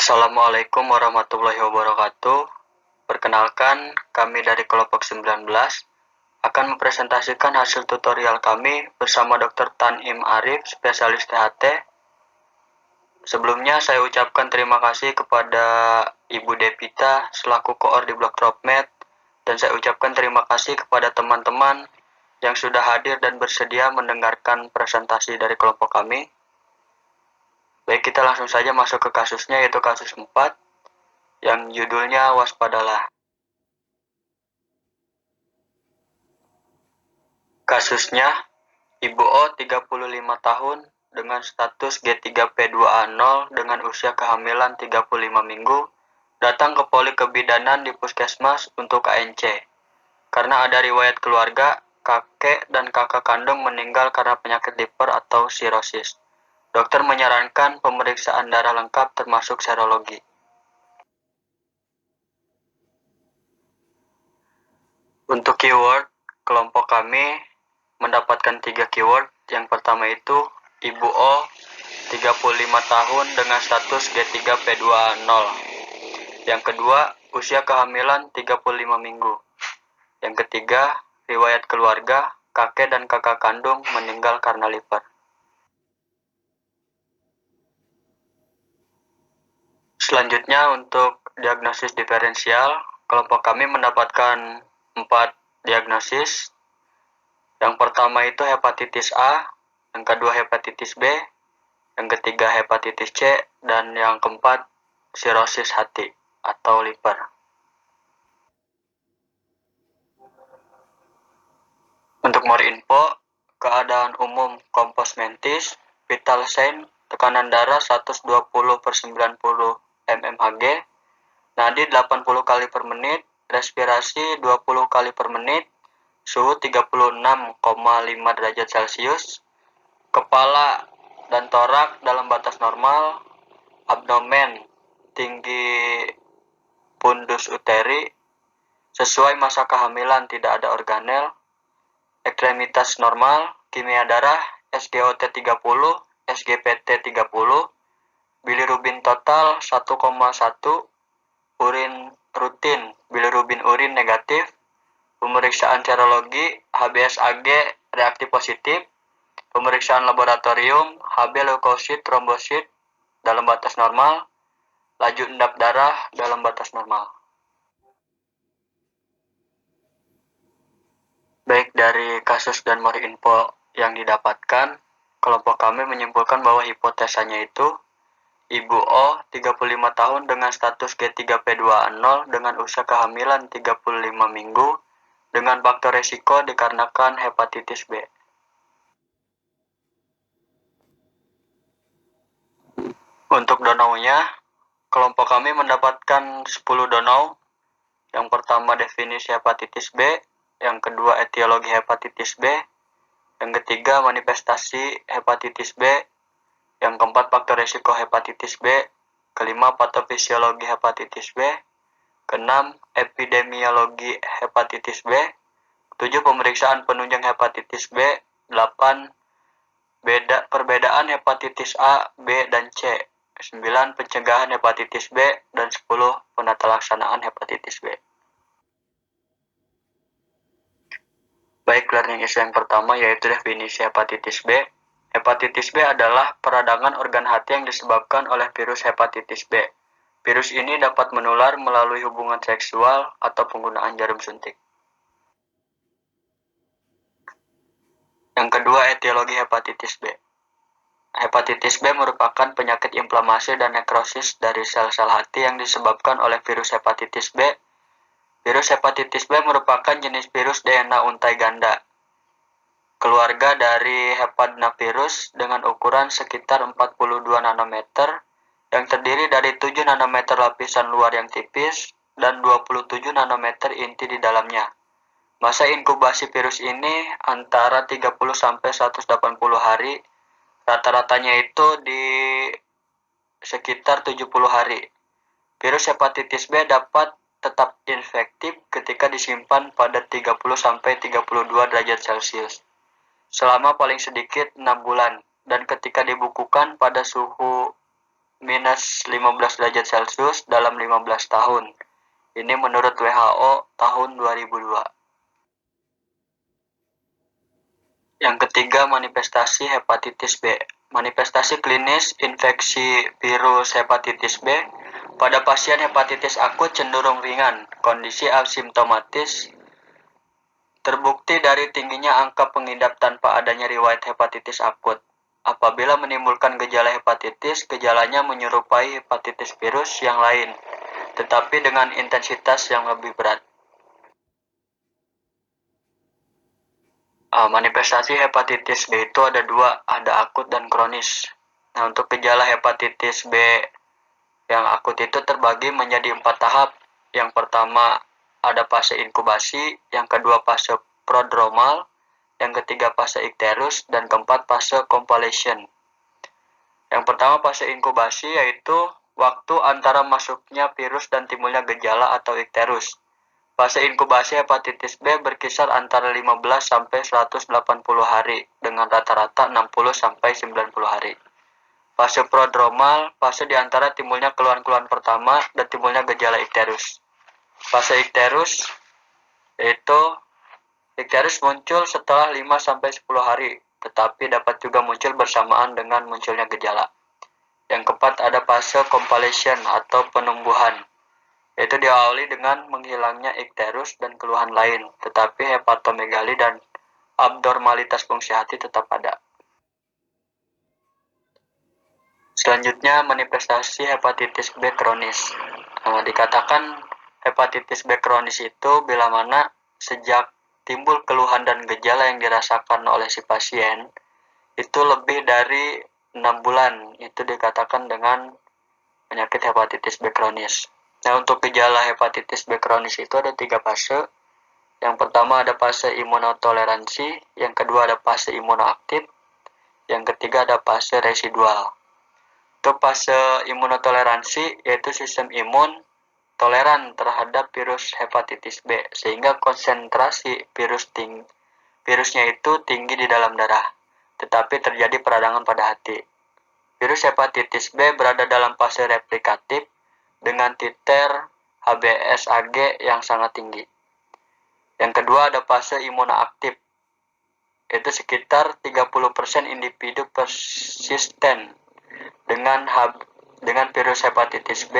Assalamualaikum warahmatullahi wabarakatuh. Perkenalkan, kami dari kelompok 19 akan mempresentasikan hasil tutorial kami bersama Dr. Tanim Arif, spesialis THT. Sebelumnya saya ucapkan terima kasih kepada Ibu Devita selaku koor di Blok Dropmed, dan saya ucapkan terima kasih kepada teman-teman yang sudah hadir dan bersedia mendengarkan presentasi dari kelompok kami. Baik, kita langsung saja masuk ke kasusnya, yaitu kasus 4 yang judulnya Waspadalah. Kasusnya, Ibu O 35 tahun dengan status G3P2A0 dengan usia kehamilan 35 minggu datang ke poli kebidanan di puskesmas untuk ANC karena ada riwayat keluarga kakek dan kakak kandung meninggal karena penyakit liver atau sirosis. Dokter menyarankan pemeriksaan darah lengkap termasuk serologi. Untuk keyword, kelompok kami mendapatkan 3 keyword. Yang pertama itu Ibu O 35 tahun dengan status G3P2A0. Yang kedua, usia kehamilan 35 minggu. Yang ketiga, riwayat keluarga kakek dan kakak kandung meninggal karena liver. Selanjutnya untuk diagnosis diferensial, kelompok kami mendapatkan 4 diagnosis. Yang pertama itu hepatitis A, yang kedua hepatitis B, yang ketiga hepatitis C, dan yang keempat sirosis hati atau liver. Untuk more info, keadaan umum kompos mentis, vital sign, tekanan darah 120/90 mmHg, nadi 80 kali per menit, respirasi 20 kali per menit, suhu 36,5 derajat Celcius, kepala dan torak dalam batas normal, abdomen tinggi fundus uteri, sesuai masa kehamilan tidak ada organel, ekstremitas normal, kimia darah SGOT 30, SGPT 30, bilirubin total 1,1, urin rutin, bilirubin urin negatif, pemeriksaan serologi HBsAg reaktif positif, pemeriksaan laboratorium Hb leukosit trombosit dalam batas normal, laju endap darah dalam batas normal. Baik dari kasus dan more info yang didapatkan, kelompok kami menyimpulkan bahwa hipotesanya itu Ibu O 35 tahun dengan status G3P2A0 dengan usia kehamilan 35 minggu dengan faktor resiko dikarenakan hepatitis B. Untuk donaunya, kelompok kami mendapatkan 10 donau. Yang pertama definisi hepatitis B, yang kedua etiologi hepatitis B, yang ketiga manifestasi hepatitis B, yang keempat faktor risiko hepatitis B, kelima patofisiologi hepatitis B, keenam epidemiologi hepatitis B, 7 pemeriksaan penunjang hepatitis B, 8 perbedaan hepatitis A, B, dan C, 9 pencegahan hepatitis B, dan 10 penata laksanaan hepatitis B. Baik, learning issue yang pertama yaitu definisi hepatitis B. Hepatitis B adalah peradangan organ hati yang disebabkan oleh virus hepatitis B. Virus ini dapat menular melalui hubungan seksual atau penggunaan jarum suntik. Yang kedua, etiologi hepatitis B. Hepatitis B merupakan penyakit inflamasi dan nekrosis dari sel-sel hati yang disebabkan oleh virus hepatitis B. Virus hepatitis B merupakan jenis virus DNA untai ganda, keluarga dari hepadnavirus dengan ukuran sekitar 42 nanometer yang terdiri dari 7 nanometer lapisan luar yang tipis dan 27 nanometer inti di dalamnya. Masa inkubasi virus ini antara 30-180 hari, rata-ratanya itu di sekitar 70 hari. Virus hepatitis B dapat tetap infektif ketika disimpan pada 30-32 derajat Celcius selama paling sedikit 6 bulan dan ketika dibukukan pada suhu minus 15 derajat Celcius dalam 15 tahun. Ini menurut WHO tahun 2002. Yang ketiga, manifestasi hepatitis B. Manifestasi klinis infeksi virus hepatitis B pada pasien hepatitis akut cenderung ringan, kondisi asimptomatis, terbukti dari tingginya angka pengidap tanpa adanya riwayat hepatitis akut. Apabila menimbulkan gejala hepatitis, gejalanya menyerupai hepatitis virus yang lain, tetapi dengan intensitas yang lebih berat. Manifestasi hepatitis B itu ada dua, ada akut dan kronis. Nah, untuk gejala hepatitis B yang akut itu terbagi menjadi 4 tahap. Yang pertama ada fase inkubasi, yang kedua fase prodromal, yang ketiga fase ikterus, dan keempat fase convalescent. Yang pertama fase inkubasi yaitu waktu antara masuknya virus dan timbulnya gejala atau ikterus. Fase inkubasi hepatitis B berkisar antara 15 sampai 180 hari dengan rata-rata 60 sampai 90 hari. Fase prodromal, fase di antara timbulnya keluhan-keluhan pertama dan timbulnya gejala ikterus. Fase ikterus yaitu ikterus muncul setelah 5 sampai 10 hari, tetapi dapat juga muncul bersamaan dengan munculnya gejala. Yang keempat ada fase convalescent atau penumbuhan, yaitu diawali dengan menghilangnya ikterus dan keluhan lain, tetapi hepatomegali dan abnormalitas fungsi hati tetap ada. Selanjutnya, manifestasi hepatitis B kronis. Dikatakan hepatitis B kronis itu bila mana sejak timbul keluhan dan gejala yang dirasakan oleh si pasien itu lebih dari 6 bulan, itu dikatakan dengan penyakit hepatitis B kronis. Nah, untuk gejala hepatitis B kronis itu ada 3 fase. Yang pertama ada fase imunotoleransi, yang kedua ada fase imunoaktif, yang ketiga ada fase residual. Untuk fase imunotoleransi yaitu sistem imun toleran terhadap virus hepatitis B sehingga konsentrasi virusnya itu tinggi di dalam darah, tetapi terjadi peradangan pada hati. Virus hepatitis B berada dalam fase replikatif dengan titer HBsAg yang sangat tinggi. Yang kedua ada fase imunoaktif, yaitu sekitar 30% individu persisten dengan virus hepatitis B.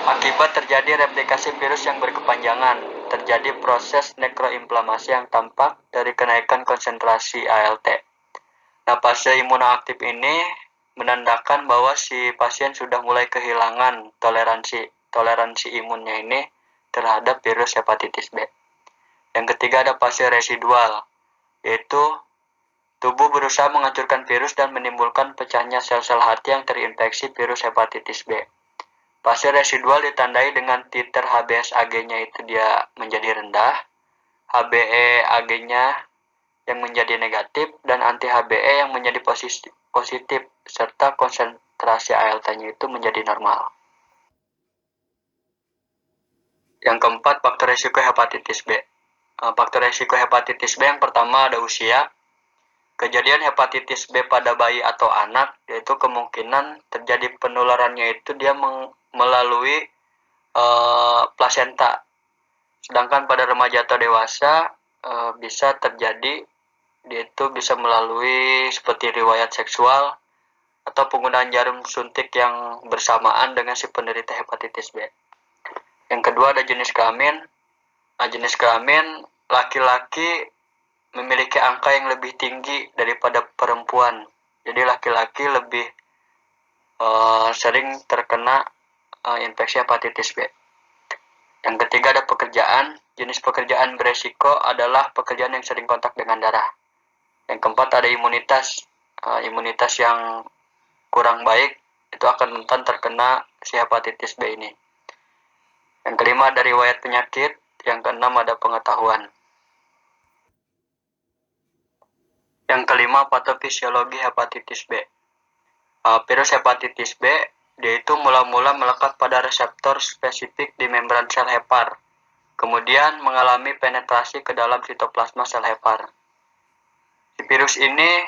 Akibat terjadi replikasi virus yang berkepanjangan, terjadi proses nekroinflamasi yang tampak dari kenaikan konsentrasi ALT. Nah, fase imunoaktif ini menandakan bahwa si pasien sudah mulai kehilangan toleransi imunnya ini terhadap virus hepatitis B. Yang ketiga ada fase residual, yaitu tubuh berusaha menghancurkan virus dan menimbulkan pecahnya sel-sel hati yang terinfeksi virus hepatitis B. Fase residual ditandai dengan titer HBsAg-nya itu dia menjadi rendah, HBeAg-nya yang menjadi negatif, dan anti-HBe yang menjadi positif, serta konsentrasi ALT-nya itu menjadi normal. Yang keempat, faktor risiko hepatitis B. Faktor risiko hepatitis B yang pertama ada usia. Kejadian hepatitis B pada bayi atau anak, yaitu kemungkinan terjadi penularannya itu dia melalui plasenta. Sedangkan pada remaja atau dewasa bisa terjadi, dia itu bisa melalui seperti riwayat seksual atau penggunaan jarum suntik yang bersamaan dengan si penderita hepatitis B. Yang kedua ada jenis kelamin. Jenis kelamin laki-laki memiliki angka yang lebih tinggi daripada perempuan. Jadi laki-laki lebih sering terkena infeksi hepatitis B. Yang ketiga ada pekerjaan. Jenis pekerjaan beresiko adalah pekerjaan yang sering kontak dengan darah. Yang keempat ada imunitas. Imunitas yang kurang baik itu akan rentan terkena si hepatitis B ini. Yang kelima ada riwayat penyakit. Yang keenam ada pengetahuan. Yang kelima patofisiologi hepatitis B. Virus hepatitis B dia itu mula-mula melekat pada reseptor spesifik di membran sel hepar, kemudian mengalami penetrasi ke dalam sitoplasma sel hepar. Si virus ini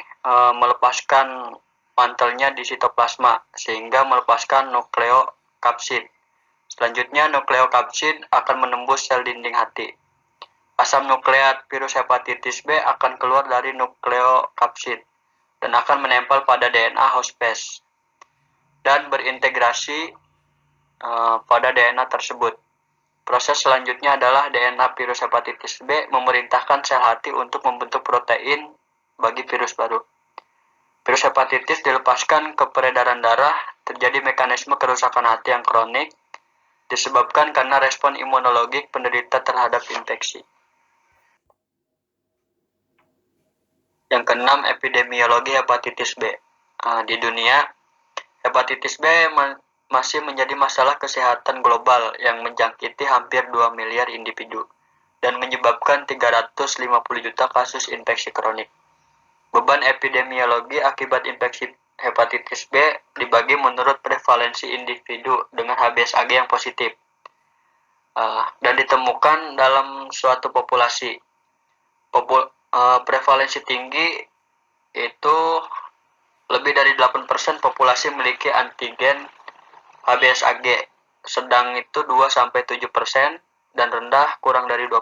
melepaskan mantelnya di sitoplasma sehingga melepaskan nukleokapsid. Selanjutnya, nukleokapsid akan menembus sel dinding hati. Asam nukleat virus hepatitis B akan keluar dari nukleokapsid dan akan menempel pada DNA hospes dan berintegrasi pada DNA tersebut. Proses selanjutnya adalah DNA virus hepatitis B memerintahkan sel hati untuk membentuk protein bagi virus baru. Virus hepatitis dilepaskan ke peredaran darah, terjadi mekanisme kerusakan hati yang kronik, disebabkan karena respon imunologik penderita terhadap infeksi. Yang keenam, epidemiologi hepatitis B. Di dunia, hepatitis B masih menjadi masalah kesehatan global yang menjangkiti hampir 2 miliar individu dan menyebabkan 350 juta kasus infeksi kronik. Beban epidemiologi akibat infeksi hepatitis B dibagi menurut prevalensi individu dengan HbSAg yang positif dan ditemukan dalam suatu populasi. Prevalensi tinggi itu lebih dari 8% populasi memiliki antigen HbSAg, sedang itu 2-7% dan rendah kurang dari 2%.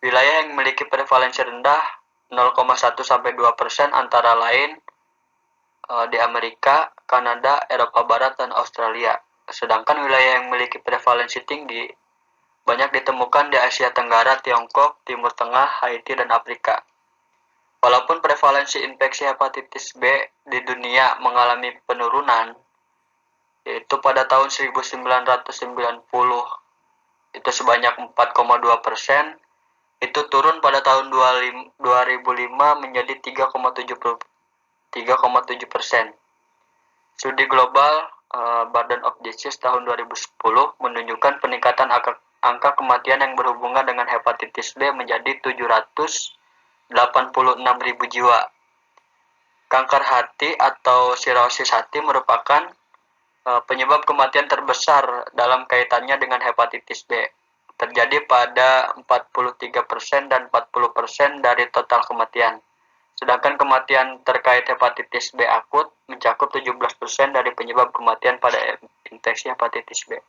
Wilayah yang memiliki prevalensi rendah 0,1-2% antara lain di Amerika, Kanada, Eropa Barat, dan Australia. Sedangkan wilayah yang memiliki prevalensi tinggi banyak ditemukan di Asia Tenggara, Tiongkok, Timur Tengah, Haiti, dan Afrika. Walaupun prevalensi infeksi hepatitis B di dunia mengalami penurunan, yaitu pada tahun 1990 itu sebanyak 4,2%, itu turun pada tahun 2005 menjadi 3,7%. Studi global Burden of Disease tahun 2010 menunjukkan peningkatan angka kematian yang berhubungan dengan hepatitis B menjadi 786.000 jiwa. Kanker hati atau sirosis hati merupakan penyebab kematian terbesar dalam kaitannya dengan hepatitis B. Terjadi pada 43% dan 40% dari total kematian. Sedangkan kematian terkait hepatitis B akut mencakup 17% dari penyebab kematian pada infeksi hepatitis B.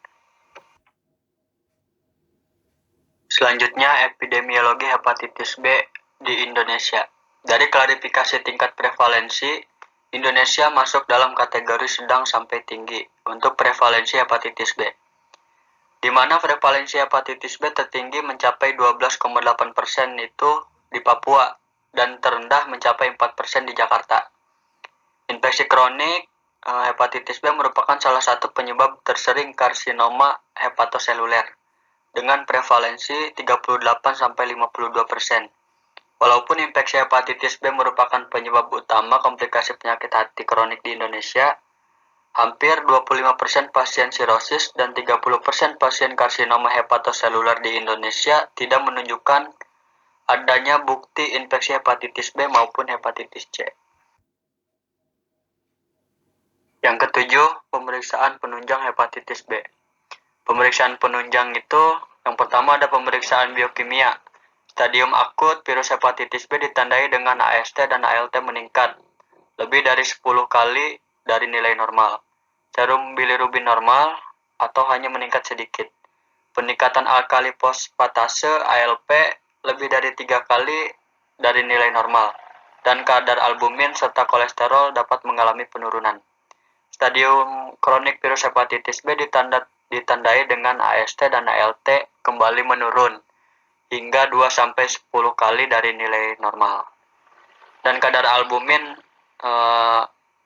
Selanjutnya, epidemiologi hepatitis B di Indonesia. Dari klarifikasi tingkat prevalensi, Indonesia masuk dalam kategori sedang sampai tinggi untuk prevalensi hepatitis B, di mana prevalensi hepatitis B tertinggi mencapai 12,8% itu di Papua dan terendah mencapai 4% di Jakarta. Infeksi kronik hepatitis B merupakan salah satu penyebab tersering karsinoma hepatoseluler dengan prevalensi 38-52%. Walaupun infeksi hepatitis B merupakan penyebab utama komplikasi penyakit hati kronik di Indonesia, hampir 25% pasien sirosis dan 30% pasien karsinoma hepatoseluler di Indonesia tidak menunjukkan adanya bukti infeksi hepatitis B maupun hepatitis C. Yang ketujuh, pemeriksaan penunjang hepatitis B. Pemeriksaan penunjang itu, yang pertama ada pemeriksaan biokimia. Stadium akut virus hepatitis B ditandai dengan AST dan ALT meningkat lebih dari 10 kali dari nilai normal. Serum bilirubin normal atau hanya meningkat sedikit. Peningkatan alkali fosfatase ALP lebih dari 3 kali dari nilai normal. Dan kadar albumin serta kolesterol dapat mengalami penurunan. Stadium kronik virus hepatitis B ditandai dengan AST dan ALT kembali menurun hingga 2-10 kali dari nilai normal. Dan kadar albumin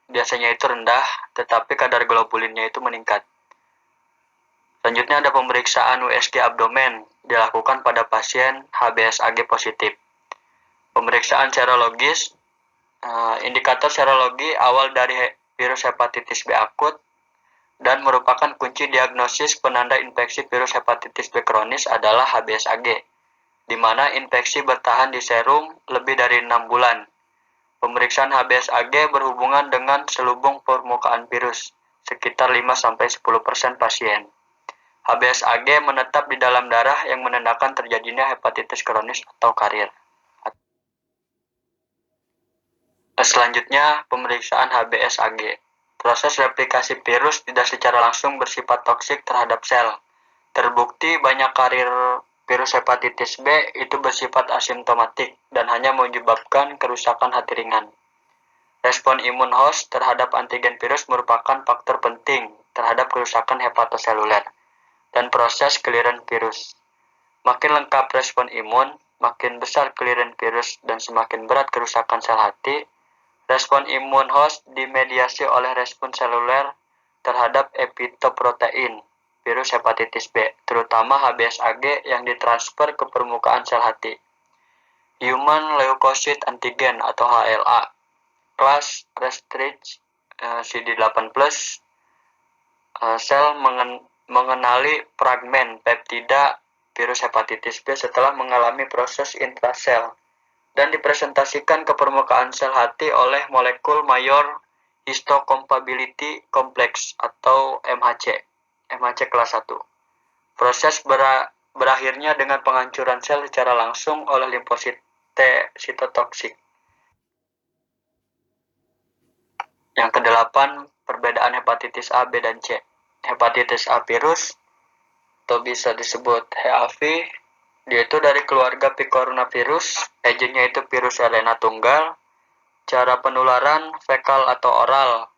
biasanya itu rendah, tetapi kadar globulinnya itu meningkat. Selanjutnya ada pemeriksaan USG abdomen dilakukan pada pasien HbSAg positif. Pemeriksaan serologis, indikator serologi awal dari virus hepatitis B akut dan merupakan kunci diagnosis penanda infeksi virus hepatitis B kronis adalah HbSAg, di mana infeksi bertahan di serum lebih dari 6 bulan. Pemeriksaan HbSAg berhubungan dengan selubung permukaan virus, sekitar 5-10% pasien. HbSAg menetap di dalam darah yang menandakan terjadinya hepatitis kronis atau karir. Selanjutnya, pemeriksaan HBsAg. Proses replikasi virus tidak secara langsung bersifat toksik terhadap sel. Terbukti banyak karir virus hepatitis B itu bersifat asimptomatik dan hanya menyebabkan kerusakan hati ringan. Respon imun host terhadap antigen virus merupakan faktor penting terhadap kerusakan hepatoseluler dan proses clearance virus. Makin lengkap respon imun, makin besar clearance virus dan semakin berat kerusakan sel hati. Respon imun host dimediasi oleh respon seluler terhadap epitoprotein virus hepatitis B, terutama HBsAg yang ditransfer ke permukaan sel hati. Human Leukocyte Antigen atau HLA, kelas restrict CD8+, sel mengenali fragmen peptida virus hepatitis B setelah mengalami proses intrasel dan dipresentasikan ke permukaan sel hati oleh molekul Mayor Histocompatibility Complex atau MHC kelas 1. Proses berakhirnya dengan penghancuran sel secara langsung oleh limfosit T sitotoksik. Yang kedelapan, perbedaan hepatitis A, B, dan C. Hepatitis A virus, atau bisa disebut HAV, dia itu dari keluarga picornavirus, agennya itu virus RNA tunggal, cara penularan fekal atau oral,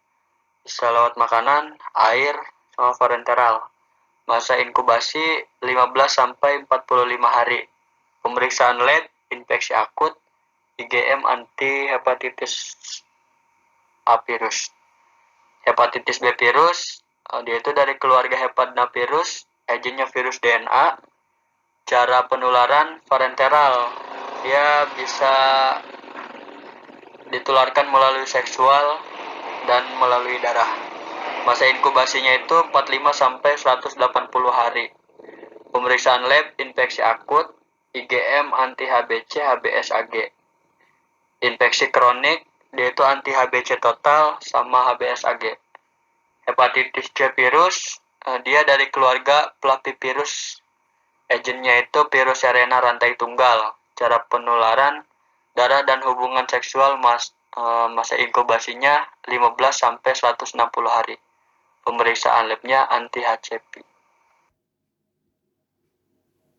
bisa lewat makanan, air, sama parenteral. Masa inkubasi 15-45 hari. Pemeriksaan lab, infeksi akut, IgM anti-hepatitis A virus. Hepatitis B virus, dia itu dari keluarga hepatnavirus, agennya virus DNA, cara penularan parenteral, dia bisa ditularkan melalui seksual dan melalui darah. Masa inkubasinya itu 45-180 hari. Pemeriksaan lab infeksi akut, IgM anti-HBC, HBsAg. Infeksi kronik, dia itu anti-HBC total sama HBsAg. Hepatitis C virus, dia dari keluarga flavivirus. Agennya itu virus RNA rantai tunggal. Cara penularan, darah dan hubungan seksual masa inkubasinya 15-160 hari. Pemeriksaan labnya anti-HCV.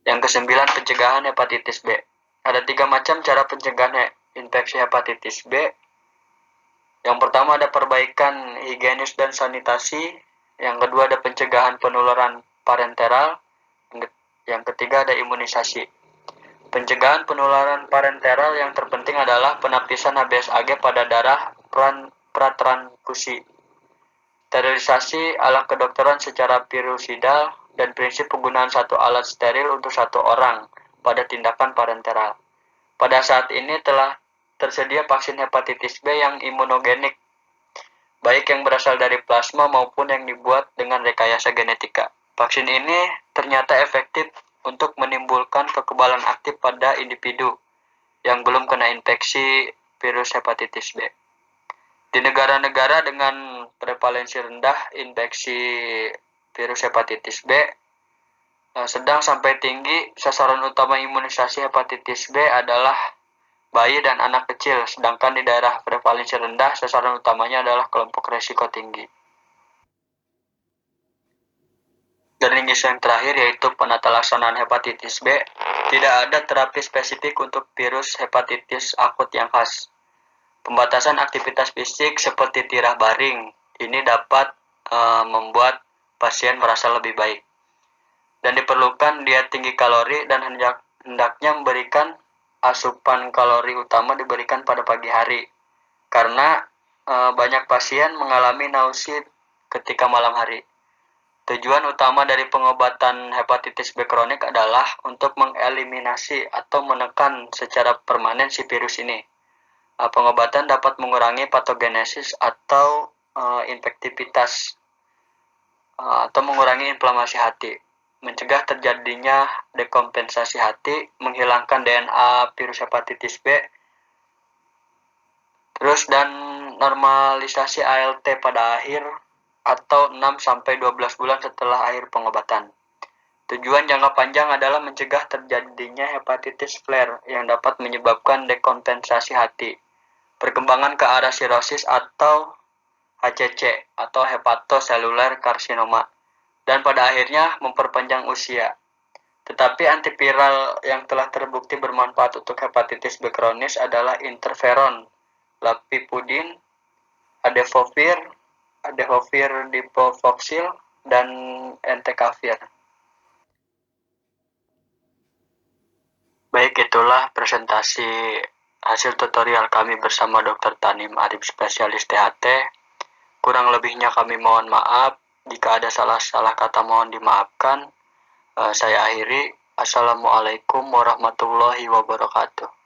Yang kesembilan, pencegahan hepatitis B. Ada 3 macam cara pencegahan infeksi hepatitis B. Yang pertama ada perbaikan higienis dan sanitasi. Yang kedua ada pencegahan penularan parenteral. Yang ketiga ada imunisasi. Pencegahan penularan parenteral yang terpenting adalah penapisan HBsAg pada darah pratransfusi, sterilisasi ala kedokteran secara virusidal, dan prinsip penggunaan satu alat steril untuk satu orang pada tindakan parenteral. Pada saat ini telah tersedia vaksin hepatitis B yang imunogenik, baik yang berasal dari plasma maupun yang dibuat dengan rekayasa genetika. Vaksin ini ternyata efektif untuk menimbulkan kekebalan aktif pada individu yang belum kena infeksi virus hepatitis B. Di negara-negara dengan prevalensi rendah infeksi virus hepatitis B sedang sampai tinggi, sasaran utama imunisasi hepatitis B adalah bayi dan anak kecil, sedangkan di daerah prevalensi rendah sasaran utamanya adalah kelompok risiko tinggi. Dan yang terakhir yaitu penata laksanaan hepatitis B. Tidak ada terapi spesifik untuk virus hepatitis akut yang khas. Pembatasan aktivitas fisik seperti tirah baring ini dapat membuat pasien merasa lebih baik. Dan diperlukan diet tinggi kalori dan hendaknya memberikan asupan kalori utama diberikan pada pagi hari. Karena banyak pasien mengalami nausea ketika malam hari. Tujuan utama dari pengobatan hepatitis B kronik adalah untuk mengeliminasi atau menekan secara permanen si virus ini. Pengobatan dapat mengurangi patogenesis atau infektivitas atau mengurangi inflamasi hati, mencegah terjadinya dekompensasi hati, menghilangkan DNA virus hepatitis B, dan normalisasi ALT pada akhir atau 6-12 bulan setelah akhir pengobatan. Tujuan jangka panjang adalah mencegah terjadinya hepatitis flare yang dapat menyebabkan dekompensasi hati, perkembangan ke arah sirosis atau HCC atau hepatocellular carcinoma, dan pada akhirnya memperpanjang usia. Tetapi antiviral yang telah terbukti bermanfaat untuk hepatitis B kronis adalah interferon, lapipudin, adefovir dipovoxil, dan entecavir. Baik, itulah presentasi hasil tutorial kami bersama Dr. Tanim Arif, spesialis THT. Kurang lebihnya kami mohon maaf. Jika ada salah-salah kata mohon dimaafkan. Saya akhiri. Assalamualaikum warahmatullahi wabarakatuh.